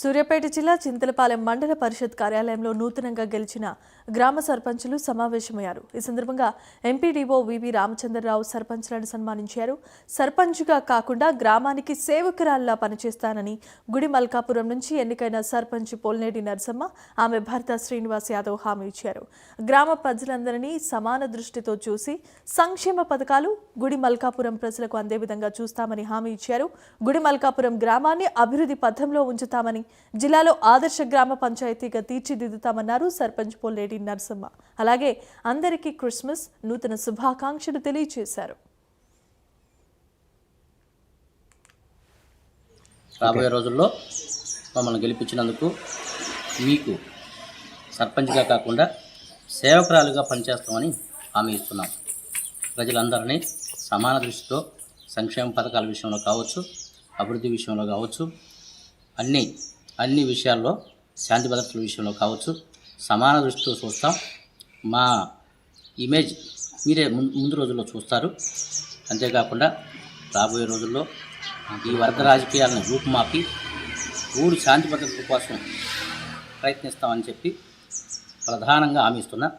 సూర్యాపేట జిల్లా చింతలపాలెం మండల పరిషత్ కార్యాలయంలో నూతనంగా గెలిచిన గ్రామ సర్పంచులు సమావేశమయ్యారు. ఈ సందర్భంగా ఎంపీడీఓ వివి రామచంద్రరావు సర్పంచ్లను సన్మానించారు. సర్పంచ్గా కాకుండా గ్రామానికి సేవకురాల్లా పనిచేస్తానని గుడి మల్కాపురం నుంచి ఎన్నికైన సర్పంచ్ పోల్నేటి నరసమ్మ, ఆమె భర్త శ్రీనివాస్ యాదవ్ హామీ ఇచ్చారు. గ్రామ ప్రజలందరినీ సమాన దృష్టితో చూసి సంక్షేమ పథకాలు గుడి మల్కాపురం ప్రజలకు అందే విధంగా చూస్తామని హామీ ఇచ్చారు. గుడి మల్కాపురం గ్రామాన్ని అభివృద్ధి పథంలో ఉంచుతామని, జిల్లాలో ఆదర్శ గ్రామ పంచాయతీగా తీర్చిదిద్దుతామన్నారు సర్పంచ్ పోల్నేటి నరసమ్మ. అలాగే అందరికీ క్రిస్మస్ నూతన శుభాకాంక్షలు తెలియజేశారు. రాబోయే రోజుల్లో మమ్మల్ని గెలిపించినందుకు మీకు సర్పంచ్గా కాకుండా సేవకురాలుగా పనిచేస్తామని హామీ ఇస్తున్నాం. ప్రజలందరినీ సమాన దృష్టితో సంక్షేమ పథకాల విషయంలో కావచ్చు, అభివృద్ధి విషయంలో కావచ్చు, అన్ని విషయాల్లో శాంతి భద్రతల విషయంలో కావచ్చు సమాన దృష్టితో చూస్తాం. మా ఇమేజ్ మీరే ముందు రోజుల్లో చూస్తారు. అంతేకాకుండా రాబోయే రోజుల్లో ఈ వర్గ రాజకీయాలను రూపుమాపి ఊరి శాంతి భద్రతల కోసం ప్రయత్నిస్తామని చెప్పి ప్రధానంగా హామీ ఇస్తున్నా.